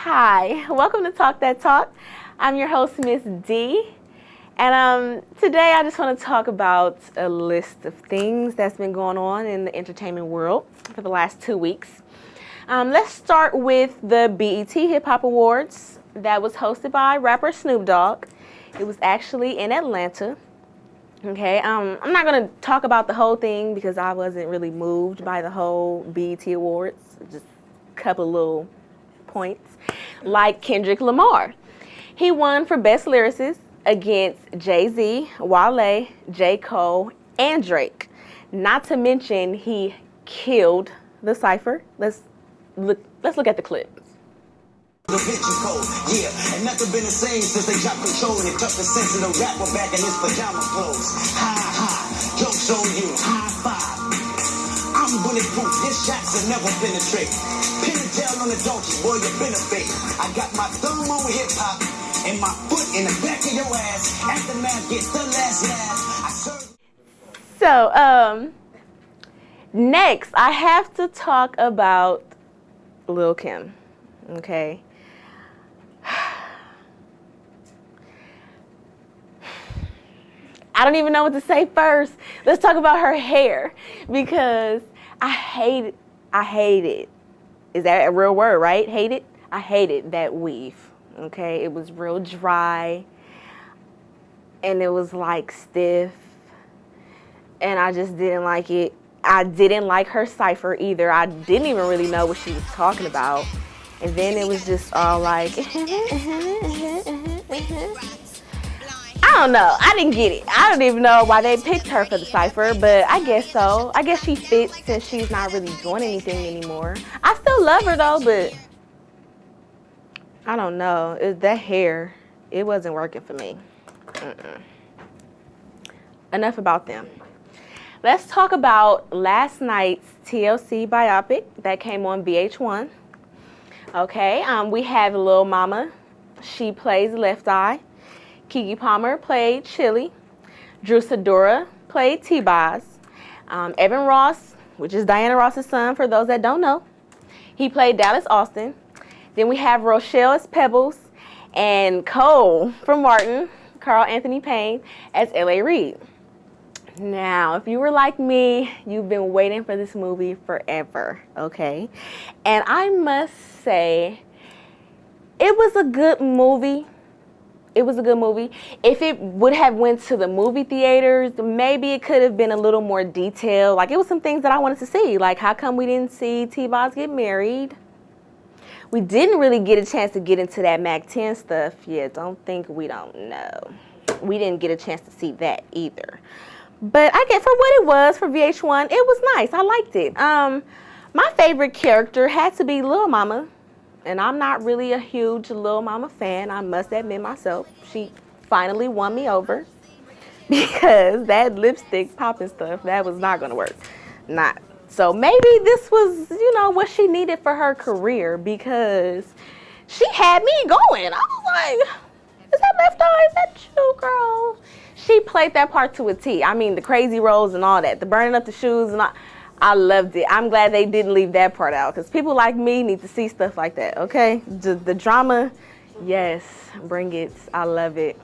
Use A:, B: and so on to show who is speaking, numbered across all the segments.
A: Hi, welcome to Talk That Talk. I'm your host, Miss D. And today I just want to talk about a list of things that's been going on in the entertainment world for the last 2 weeks. Let's start with the BET Hip Hop Awards that was hosted by rapper Snoop Dogg. It was actually in Atlanta. Okay, I'm not going to talk about the whole thing because I wasn't really moved by the whole BET Awards. Just a couple of little points. Like Kendrick Lamar. He won for Best Lyricist against Jay-Z, Wale, J. Cole, and Drake. Not to mention he killed the Cypher. Let's look at the clip.
B: The bitch is cold, yeah, and nothing been the same since they dropped control and cut the sense of the rapper back in his pajama clothes. Ha ha, jokes on you, high five. I'm bulletproof, his shots have never penetrate. Pin and tail on the donkey, boy, you been a fake. I got my thumb on hip hop and my foot in the back of your ass. Aftermath gets the last laugh.
A: So, next I have to talk about Lil' Kim, okay? I don't even know what to say first. Let's talk about her hair because I hate it. Is that a real word, right? Hate it? I hated that weave, okay? It was real dry and it was like stiff and I just didn't like it. I didn't like her Cypher either. I didn't even really know what she was talking about. And then it was just all like, I don't know. I didn't get it. I don't even know why they picked her for the Cypher, but I guess so. I guess she fits since she's not really doing anything anymore. I still love her though, but I don't know. That hair, it wasn't working for me. Enough about them. Let's talk about last night's TLC biopic that came on VH1. Okay, we have Lil Mama. She plays Left Eye. Keke Palmer played Chili. Drew Sidora played T-Boz. Evan Ross, which is Diana Ross's son for those that don't know, he played Dallas Austin. Then we have Rochelle as Pebbles and Cole from Martin, Carl Anthony Payne, as L.A. Reid. Now, if you were like me, you've been waiting for this movie forever, okay? And I must say, it was a good movie. It was a good movie. If it would have went to the movie theaters, maybe it could have been a little more detailed. Like, it was some things that I wanted to see. Like, how come we didn't see T-Boz get married? We didn't really get a chance to get into that Mac 10 stuff. Yeah, we don't know. We didn't get a chance to see that either. But I get for what it was for VH1, it was nice. I liked it. My favorite character had to be Lil Mama. And I'm not really a huge Lil Mama fan, I must admit myself. She finally won me over because that lipstick popping stuff, that was not going to work. Not. So maybe this was, what she needed for her career because she had me going. I was like, is that Left Eye? Is that you, girl? She played that part to a T. I mean, the crazy rolls and all that, the burning up the shoes and all. I loved it. I'm glad they didn't leave that part out because people like me need to see stuff like that, okay? The drama, yes, bring it. I love it.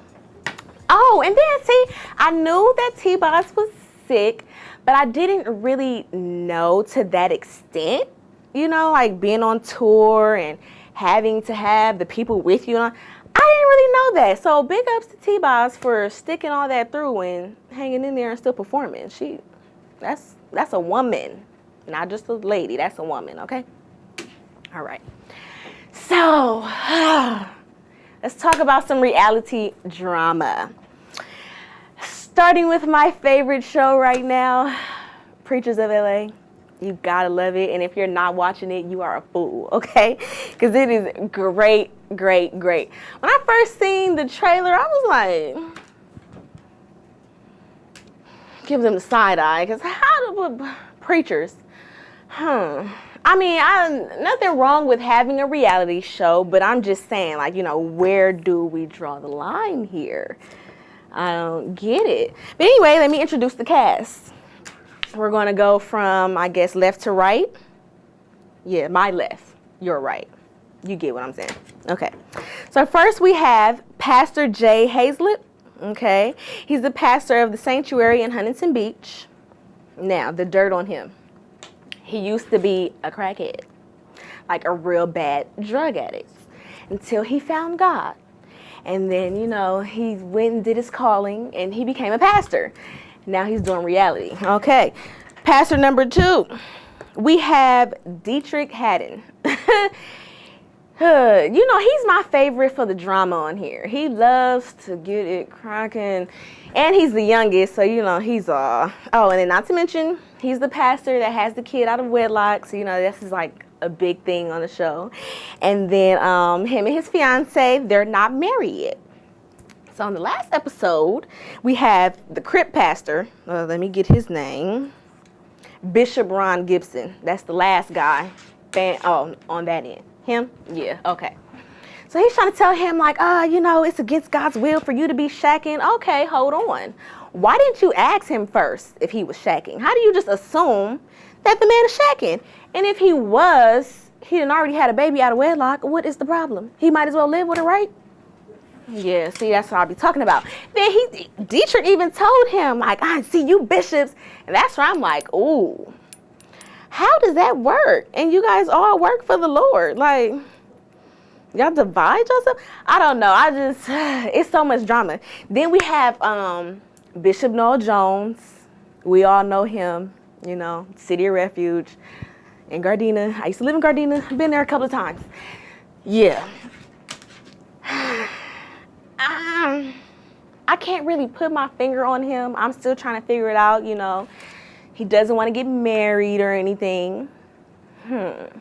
A: Oh, and then, see, I knew that T-Boz was sick, but I didn't really know to that extent, like being on tour and having to have the people with you. I didn't really know that. So big ups to T-Boz for sticking all that through and hanging in there and still performing. That's a woman, not just a lady. That's a woman, okay? All right. So, let's talk about some reality drama. Starting with my favorite show right now, Preachers of LA. You gotta love it. And if you're not watching it, you are a fool, okay? Because it is great, great, great. When I first seen the trailer, I was like, give them the side eye, because how do preachers? I mean, nothing wrong with having a reality show, but I'm just saying, where do we draw the line here? I don't get it. But anyway, let me introduce the cast. We're going to go from, I guess, left to right. Yeah, my left, your right. You get what I'm saying. Okay. So first we have Pastor Jay Hazlett. Okay. He's the pastor of the sanctuary in Huntington Beach. Now, the dirt on him. He used to be a crackhead, like a real bad drug addict, until he found God. And then, he went and did his calling, and he became a pastor. Now he's doing reality. Okay. Pastor number 2, we have Dietrich Haddon. He's my favorite for the drama on here. He loves to get it cracking. And he's the youngest, so, he's and then not to mention, he's the pastor that has the kid out of wedlock. So, this is like a big thing on the show. And then him and his fiance, they're not married yet. So on the last episode, we have the Crip pastor. Let me get his name. Bishop Ron Gibson. That's the last guy on that end. Him? Yeah, okay. So he's trying to tell him like, it's against God's will for you to be shacking. Okay, hold on. Why didn't you ask him first if he was shacking? How do you just assume that the man is shacking? And if he done already had a baby out of wedlock, what is the problem? He might as well live with it, right? Yeah, see, that's what I'll be talking about. Then Dietrich even told him, like, I see you bishops. And that's where I'm like, ooh, how does that work? And you guys all work for the Lord. Like, y'all divide yourself? I don't know. It's so much drama. Then we have Bishop Noel Jones. We all know him, City of Refuge in Gardena. I used to live in Gardena. I've been there a couple of times. Yeah. I can't really put my finger on him. I'm still trying to figure it out, He doesn't want to get married or anything. Then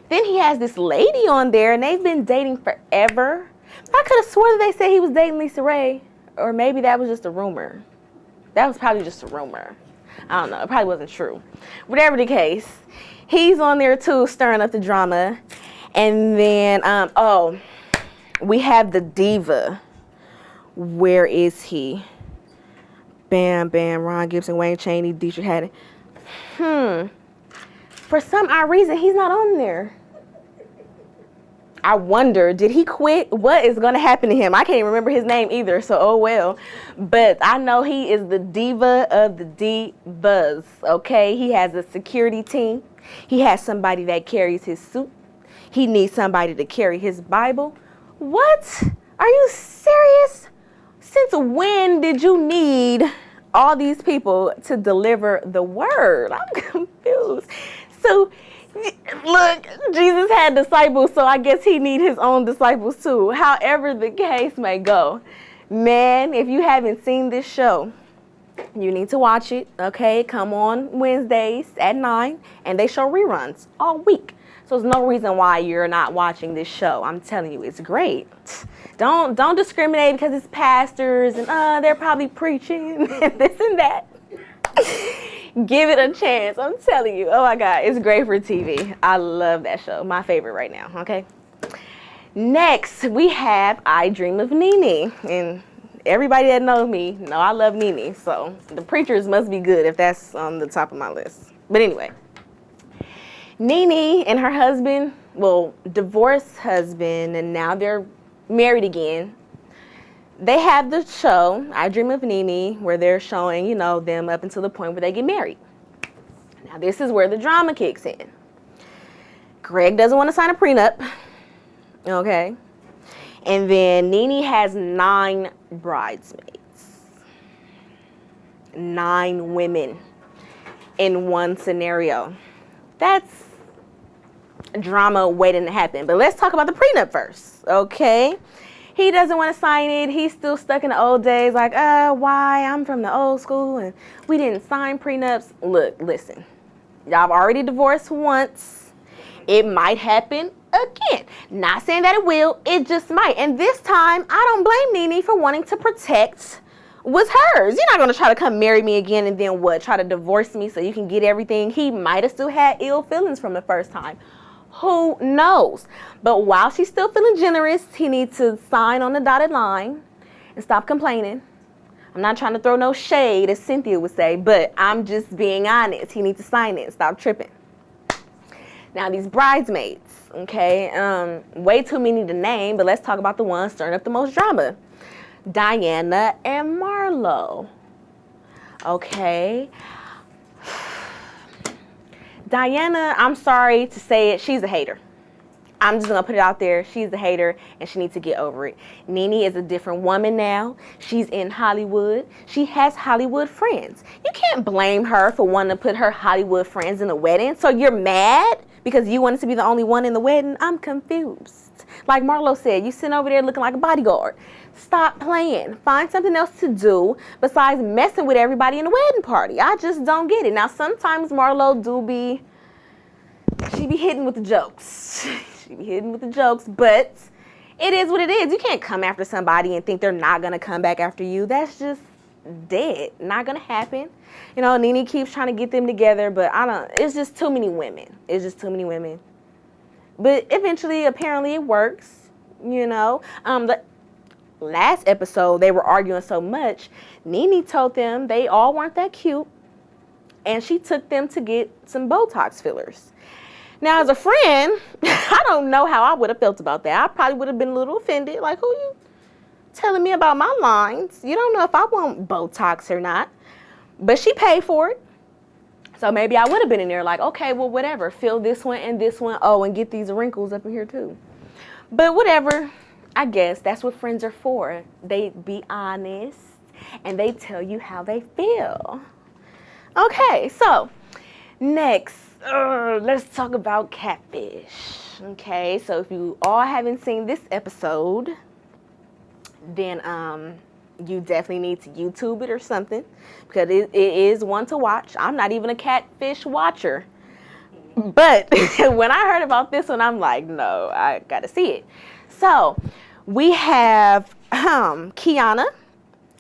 A: he has this lady on there, and they've been dating forever. I could have swore that they said he was dating Lisa Ray, or maybe that was just a rumor. That was probably just a rumor. I don't know. It probably wasn't true. Whatever the case, he's on there too, stirring up the drama. And then, we have the diva. Where is he? Bam, bam, Ron Gibson, Wayne Chaney, Dietrich Haddon. For some odd reason, he's not on there. I wonder, did he quit? What is going to happen to him? I can't even remember his name either, so oh well. But I know he is the diva of the divas, okay? He has a security team. He has somebody that carries his suit. He needs somebody to carry his Bible. What? Are you serious? Since when did you need all these people to deliver the word? I'm confused. So, look, Jesus had disciples, so I guess he needs his own disciples too. However the case may go. Man, if you haven't seen this show, you need to watch it, okay? Come on Wednesdays at 9, and they show reruns all week. So there's no reason why you're not watching this show. I'm telling you, it's great. Don't discriminate because it's pastors and they're probably preaching and this and that. Give it a chance. I'm telling you. Oh my God, it's great for TV. I love that show. My favorite right now, okay? Next, we have I Dream of Nene. And everybody that knows me know I love Nene. So the preachers must be good if that's on the top of my list. But anyway. Nene and her husband, divorced husband, and now they're married again. They have the show, I Dream of Nene, where they're showing, them up until the point where they get married. Now, this is where the drama kicks in. Greg doesn't want to sign a prenup, okay? And then Nene has 9 bridesmaids. 9 women in one scenario. That's drama waiting to happen. But let's talk about the prenup first, okay? He doesn't want to sign it. He's still stuck in the old days, like, why? I'm from the old school, and we didn't sign prenups. Look, listen. Y'all have already divorced once. It might happen again. Not saying that it will. It just might. And this time, I don't blame Nene for wanting to protect what's hers. You're not going to try to come marry me again and then what? Try to divorce me so you can get everything. He might have still had ill feelings from the first time. Who knows? But while she's still feeling generous, he needs to sign on the dotted line and stop complaining. I'm not trying to throw no shade, as Cynthia would say, but I'm just being honest. He needs to sign it and stop tripping. Now, these bridesmaids, okay? Way too many to name, but let's talk about the ones stirring up the most drama. Diana and Marlo. Okay. Diana, I'm sorry to say it, she's a hater. I'm just gonna put it out there. She's a hater and she needs to get over it. Nene is a different woman now. She's in Hollywood. She has Hollywood friends. You can't blame her for wanting to put her Hollywood friends in the wedding. So you're mad because you wanted to be the only one in the wedding? I'm confused. Like Marlo said, you sitting over there looking like a bodyguard. Stop playing. Find something else to do besides messing with everybody in the wedding party. I just don't get it. Now sometimes Marlo she be hitting with the jokes. She be hitting with the jokes, but it is what it is. You can't come after somebody and think they're not going to come back after you. That's just dead. Not going to happen. You know, Nene keeps trying to get them together, but it's just too many women. It's just too many women. But eventually, apparently it works, you know. The last episode, they were arguing so much, Nene told them they all weren't that cute, and she took them to get some Botox fillers. Now, as a friend, I don't know how I would have felt about that. I probably would have been a little offended. Like, who you telling me about my lines? You don't know if I want Botox or not. But she paid for it. So maybe I would have been in there like, okay, well, whatever. Fill this one and this one. Oh, and get these wrinkles up in here, too. But whatever. I guess that's what friends are for. They be honest, and they tell you how they feel. Okay, so next. Let's talk about catfish. Okay, so if you all haven't seen this episode, then you definitely need to YouTube it or something, because it is one to watch. I'm not even a catfish watcher, but when I heard about this one, I'm like, no, I gotta see it. So we have Kiana,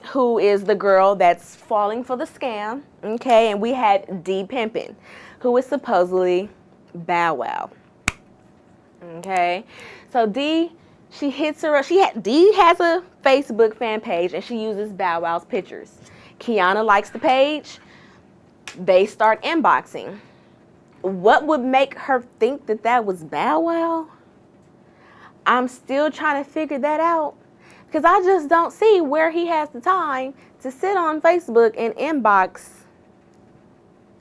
A: who is the girl that's falling for the scam, okay, and we have D Pimpin', who is supposedly Bow Wow. Okay, so D hits her up. D has a Facebook fan page and she uses Bow Wow's pictures. Kiana likes the page. They start inboxing. What would make her think that that was Bow Wow? I'm still trying to figure that out, because I just don't see where he has the time to sit on Facebook and inbox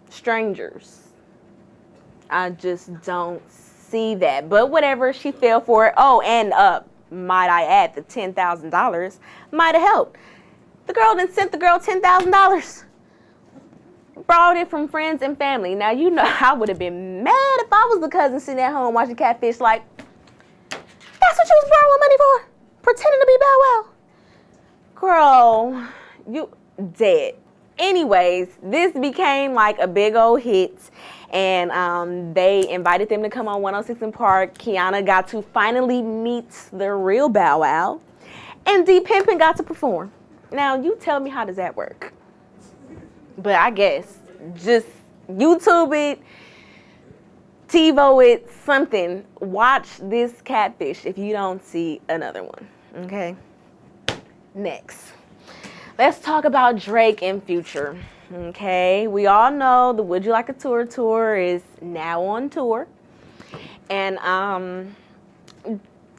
A: strangers. I just don't see that. But whatever, she fell for it. Oh, and might I add, the $10,000 might have helped. The girl then sent the girl $10,000. Borrowed it from friends and family. Now, you know, I would have been mad if I was the cousin sitting at home watching Catfish like, that's what you was borrowing money for? Pretending to be Bow Wow? Girl, you dead. Anyways, this became like a big old hit, and they invited them to come on 106 in Park. Kiana got to finally meet the real Bow Wow, and D Pimpin' got to perform. Now, you tell me, how does that work? But I guess just YouTube it, TiVo it, something. Watch this Catfish if you don't see another one, okay? Next. Let's talk about Drake and Future, okay? We all know the Would You Like a Tour is now on tour. And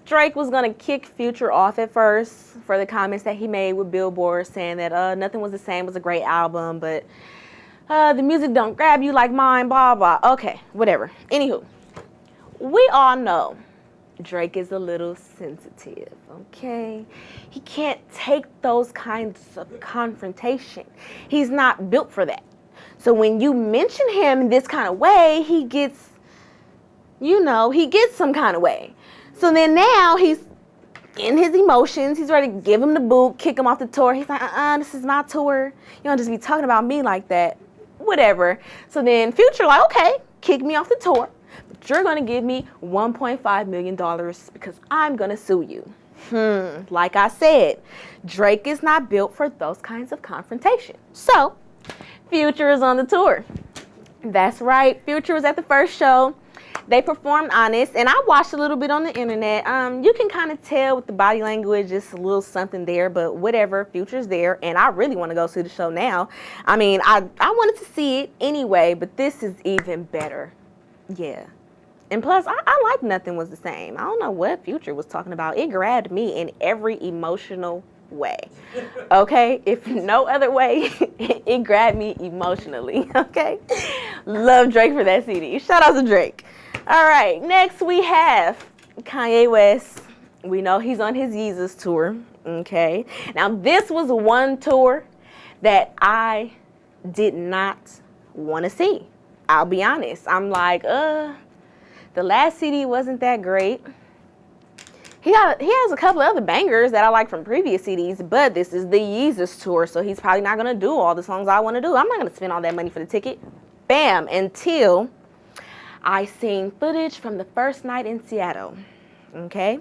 A: Drake was going to kick Future off at first for the comments that he made with Billboard, saying that Nothing Was the Same was a great album, but the music don't grab you like mine, blah, blah. Okay, whatever. Anywho, we all know Drake is a little sensitive, okay? He can't take those kinds of confrontation. He's not built for that. So when you mention him in this kind of way, he gets, he gets some kind of way. So then now he's in his emotions. He's ready to give him the boot, kick him off the tour. He's like, this is my tour. You don't just be talking about me like that. Whatever. So then Future like, okay, kick me off the tour. But you're going to give me $1.5 million because I'm going to sue you. Like I said, Drake is not built for those kinds of confrontation. So Future is on the tour. That's right. Future was at the first show. They performed Honest, and I watched a little bit on the internet. You can kind of tell with the body language, just a little something there, but whatever, Future's there, and I really want to go see the show now. I mean, I wanted to see it anyway, but this is even better. Yeah, And plus, I like Nothing Was the Same. I don't know what Future was talking about. It grabbed me in every emotional way. Okay? If no other way, it grabbed me emotionally. Okay? Love Drake for that CD. Shout out to Drake. All right. Next, we have Kanye West. We know he's on his Yeezus tour. Okay? Now, this was one tour that I did not want to see. I'll be honest. I'm like, the last CD wasn't that great. He has a couple of other bangers that I like from previous CDs, but this is the Yeezus tour, so he's probably not going to do all the songs I want to do. I'm not going to spend all that money for the ticket. Bam, until I seen footage from the first night in Seattle. Okay?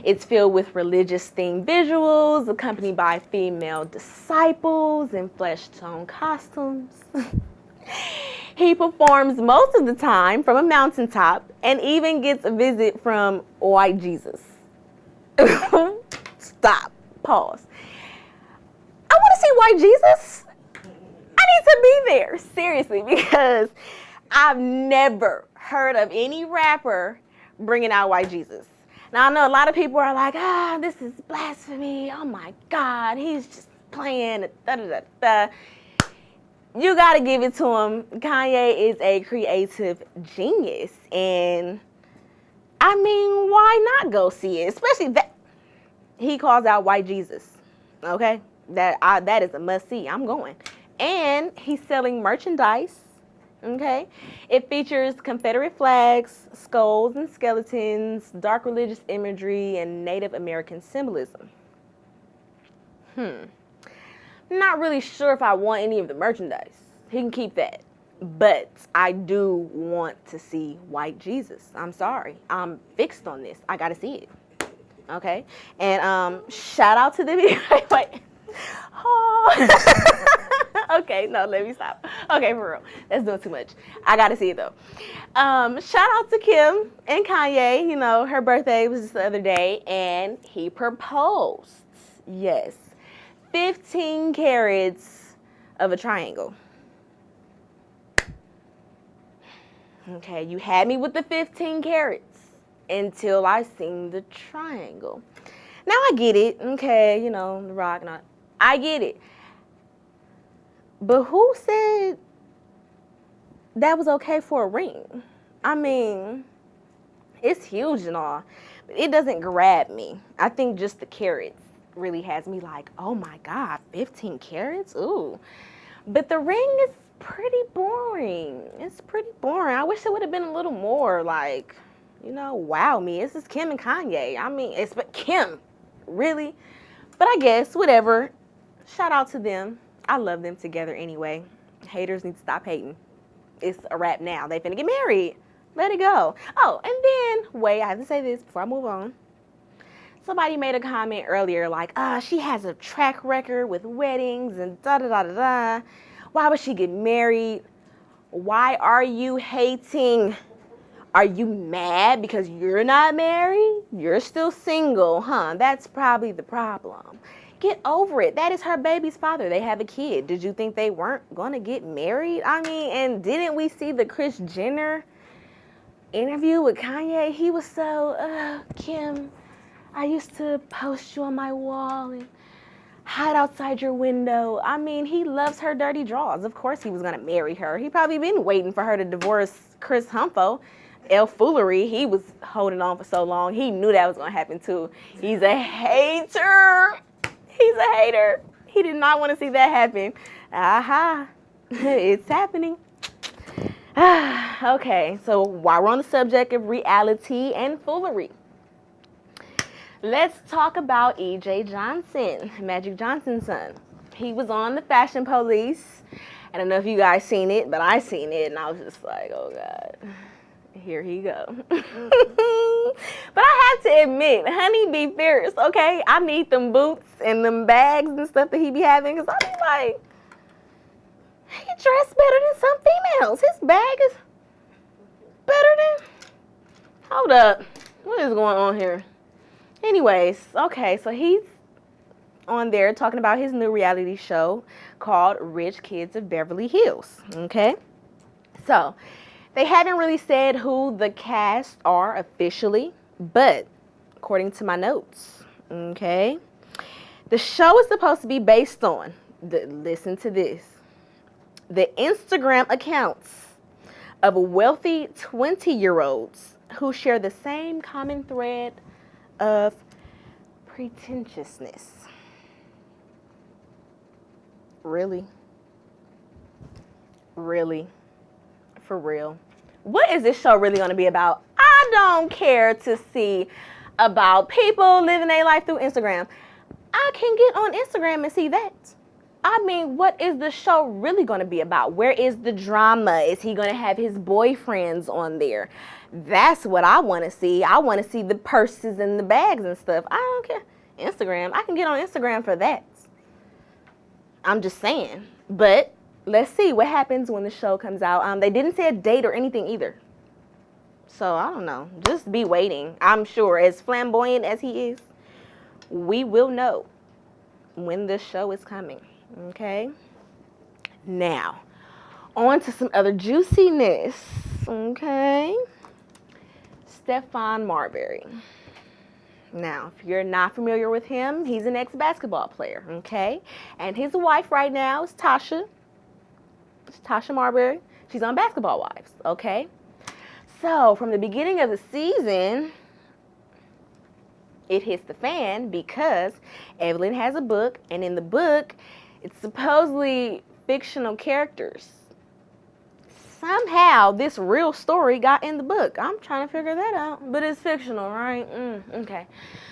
A: It's filled with religious-themed visuals, accompanied by female disciples in flesh-tone costumes. He performs most of the time from a mountaintop and even gets a visit from White Yeezus. Stop. Pause. I want to see White Yeezus. I need to be there. Seriously, because I've never heard of any rapper bringing out White Yeezus. Now, I know a lot of people are like, this is blasphemy. Oh, my God. He's just playing. Da-da-da-da. You got to give it to him. Kanye is a creative genius. And, I mean, why not go see it? Especially that he calls out White Yeezus. Okay? That is a must-see. I'm going. And he's selling merchandise. Okay? It features Confederate flags, skulls and skeletons, dark religious imagery, and Native American symbolism. Not really sure if I want any of the merchandise. He can keep that. But I do want to see White Yeezus. I'm sorry. I'm fixed on this. I got to see it. Okay? And shout out to the video. Wait. Oh. Okay, no, let me stop. Okay, for real. That's doing too much. I got to see it, though. Shout out to Kim and Kanye. You know, her birthday was just the other day, and he proposed. Yes. 15 carats of a triangle. Okay, you had me with the 15 carats until I seen the triangle. Now I get it. Okay, you know, the rock, not. I get it. But who said that was okay for a ring? I mean, it's huge and all, but it doesn't grab me. I think just the carats really has me like, oh my God, 15 carats? Ooh. But the ring is pretty boring. It's pretty boring. I wish it would have been a little more like, you know, wow me. This is Kim and Kanye. I mean, it's but Kim, really? But I guess, whatever. Shout out to them. I love them together anyway. Haters need to stop hating. It's a wrap now. They finna get married. Let it go. Oh, and then, wait, I have to say this before I move on. Somebody made a comment earlier like, she has a track record with weddings and da-da-da-da-da. Why would she get married? Why are you hating? Are you mad because you're not married? You're still single, huh? That's probably the problem. Get over it. That is her baby's father. They have a kid. Did you think they weren't going to get married? I mean, and didn't we see the Kris Jenner interview with Kanye? He was so, Kim, I used to post you on my wall and hide outside your window. I mean, he loves her dirty draws. Of course he was going to marry her. He probably been waiting for her to divorce Chris Humpho. El Foolery, he was holding on for so long. He knew that was going to happen too. He's a hater. He's a hater. He did not want to see that happen. Aha. It's happening. Okay, so while we're on the subject of reality and foolery, let's talk about E.J. Johnson, Magic Johnson's son. He was on the Fashion Police. I don't know if you guys seen it, but I seen it, and I was just like, oh, God. Here he go. But I have to admit, honey be fierce, okay? I need them boots and them bags and stuff that he be having, because I be like, he dressed better than some females. His bag is better than... Hold up. What is going on here? Anyways, okay, so he's on there talking about his new reality show called Rich Kids of Beverly Hills, okay? So... They haven't really said who the cast are officially, but according to my notes, okay, the show is supposed to be based on, listen to this, the Instagram accounts of wealthy 20-year-olds who share the same common thread of pretentiousness. Really? Really? For real? What is this show really going to be about? I don't care to see about people living their life through Instagram. I can get on Instagram and see that. I mean, what is the show really going to be about? Where is the drama? Is he going to have his boyfriends on there? That's what I want to see. I want to see the purses and the bags and stuff. I don't care. Instagram, I can get on Instagram for that. I'm just saying. But let's see what happens when the show comes out. They didn't say a date or anything either. So I don't know. Just be waiting. I'm sure as flamboyant as he is, we will know when this show is coming. Okay? Now, on to some other juiciness. Okay? Stephon Marbury. Now, if you're not familiar with him, he's an ex-basketball player. Okay? And his wife right now is Tasha. It's Tasha Marbury. She's on Basketball Wives. Okay? So, from the beginning of the season, it hits the fan because Evelyn has a book, and in the book, it's supposedly fictional characters. Somehow, this real story got in the book. I'm trying to figure that out, but it's fictional, right? Okay.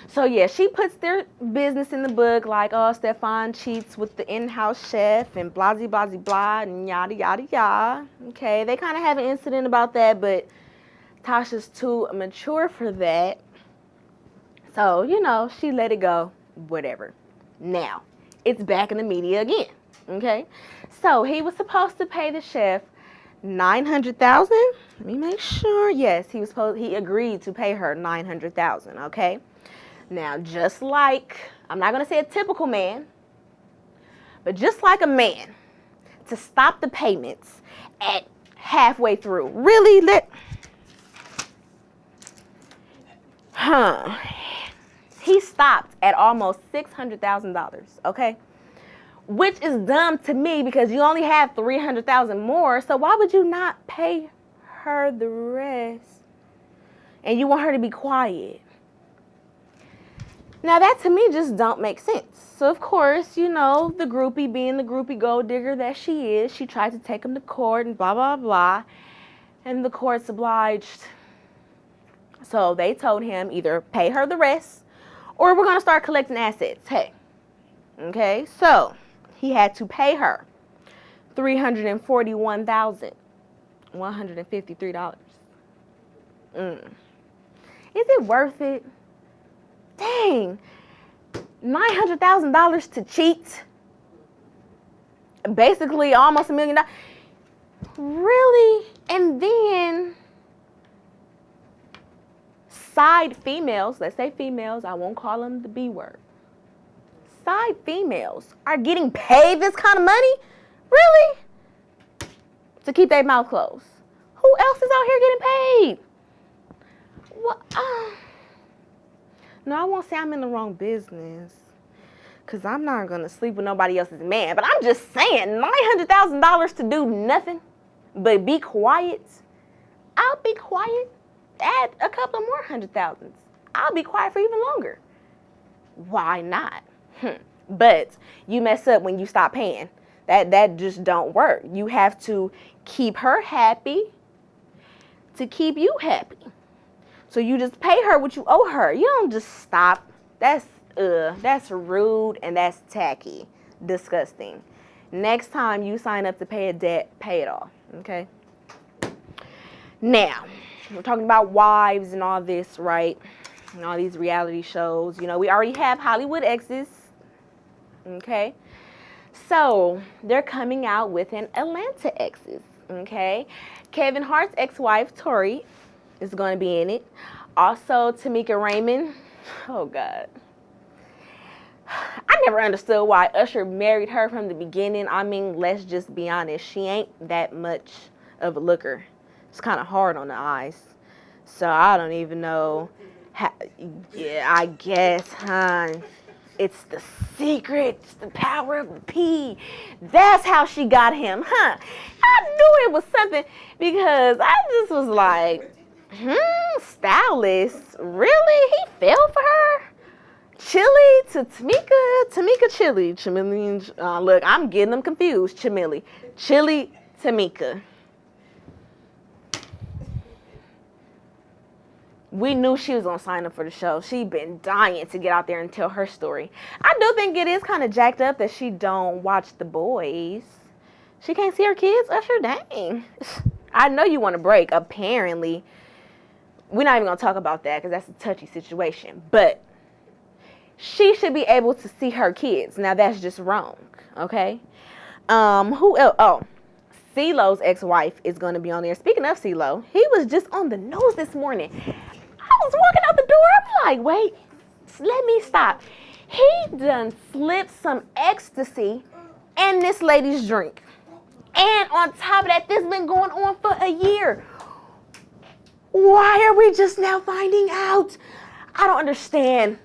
A: So, yeah, she puts their business in the book, like, oh, Stephon cheats with the in-house chef, and blah, blah, blah, blah, and yada, yada, yada. Okay, they kind of have an incident about that, but Tasha's too mature for that. So, you know, she let it go, whatever. Now, it's back in the media again, okay? So, he was supposed to pay the chef $900,000. Let me make sure. Yes, he agreed to pay her $900,000, okay? Now, just like, I'm not going to say a typical man, but just like a man, to stop the payments at halfway through. Really? He stopped at almost $600,000, okay? Which is dumb to me because you only have $300,000 more, so why would you not pay her the rest? And you want her to be quiet. Now that to me just don't make sense. So of course, you know, the groupie being the groupie gold digger that she is, she tried to take him to court and blah, blah, blah. And the court's obliged. So they told him either pay her the rest or we're going to start collecting assets. Hey, okay, so he had to pay her $341,153. Is it worth it? Dang, $900,000 to cheat? Basically almost $1 million. Really? And then side females, let's say females, I won't call them the B word. Side females are getting paid this kind of money? Really? To keep their mouth closed. Who else is out here getting paid? What? No, I won't say I'm in the wrong business. Because I'm not going to sleep with nobody else's man. But I'm just saying, $900,000 to do nothing but be quiet. I'll be quiet. Add a couple more $100,000s. I'll be quiet for even longer. Why not? But you mess up when you stop paying. That just don't work. You have to keep her happy to keep you happy. So you just pay her what you owe her. You don't just stop. That's rude and that's tacky. Disgusting. Next time you sign up to pay a debt, pay it off. Okay? Now, we're talking about wives and all this, right? And all these reality shows. You know, we already have Hollywood exes. Okay? So, they're coming out with an Atlanta exes. Okay? Kevin Hart's ex-wife, Tori, is going to be in it. Also, Tamika Raymond. Oh, God. I never understood why Usher married her from the beginning. I mean, let's just be honest. She ain't that much of a looker. It's kind of hard on the eyes. So I don't even know. Yeah, I guess, huh? It's the secret. It's the power of the P. That's how she got him, huh? I knew it was something because I just was like, stylist? Really? He fell for her? Chili to Tamika Chili. Chameleon. Look, I'm getting them confused. Chili Tamika. We knew she was going to sign up for the show. She'd been dying to get out there and tell her story. I do think it is kind of jacked up that she don't watch The Boys. She can't see her kids? Usher, dang. I know you want to break, apparently. We're not even going to talk about that because that's a touchy situation. But she should be able to see her kids. Now, that's just wrong, okay? Who else? Oh, CeeLo's ex-wife is going to be on there. Speaking of CeeLo, he was just on the news this morning. I was walking out the door. I'm like, wait, let me stop. He done slipped some ecstasy in this lady's drink. And on top of that, this has been going on for a year. Why are we just now finding out? I don't understand.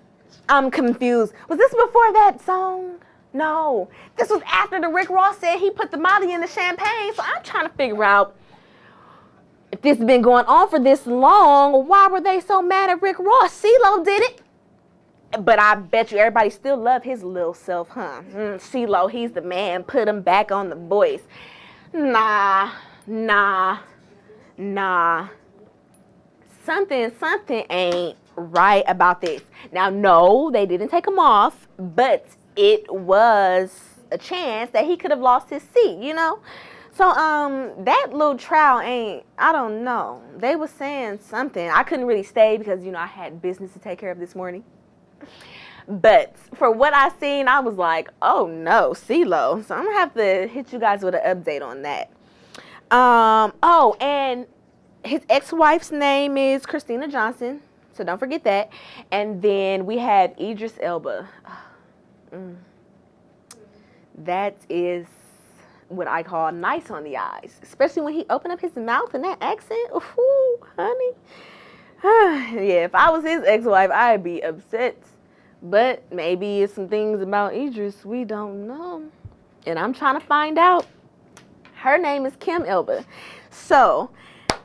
A: I'm confused. Was this before that song? No. This was after the Rick Ross said he put the Molly in the champagne. So I'm trying to figure out if this has been going on for this long, why were they so mad at Rick Ross? CeeLo did it. But I bet you everybody still love his little self, huh? CeeLo, he's the man. Put him back on the voice. Nah. Something ain't right about this. Now, no, they didn't take him off, but it was a chance that he could have lost his seat, you know? So, that little trial I don't know. They were saying something. I couldn't really stay because, I had business to take care of this morning. But for what I seen, I was like, oh no, CeeLo. So I'm going to have to hit you guys with an update on that. And his ex-wife's name is Christina Johnson. So don't forget that. And then we have Idris Elba. That is what I call nice on the eyes, especially when he opened up his mouth in that accent. Ooh, honey. Yeah, if I was his ex-wife, I'd be upset. But maybe it's some things about Idris we don't know. And I'm trying to find out. Her name is Kim Elba. So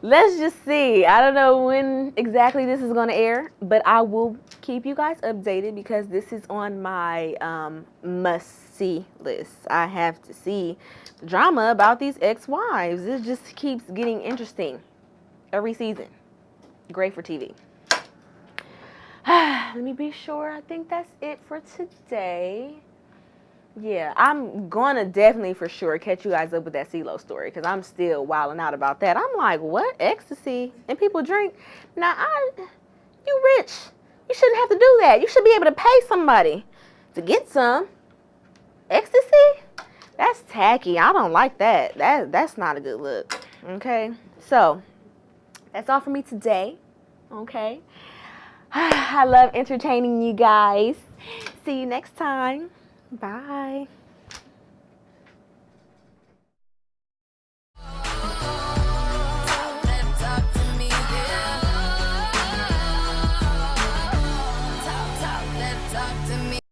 A: let's just see. I don't know when exactly this is going to air, but I will keep you guys updated because this is on my must-see list. I have to see the drama about these ex-wives. It just keeps getting interesting every season. Great for TV. Let me be sure. I think that's it for today. Yeah, I'm going to definitely for sure catch you guys up with that CeeLo story because I'm still wilding out about that. I'm like, what? Ecstasy? And people drink? Now, you rich. You shouldn't have to do that. You should be able to pay somebody to get some. Ecstasy? That's tacky. I don't like that. That's not a good look. Okay? So, that's all for me today. Okay? I love entertaining you guys. See you next time. Bye.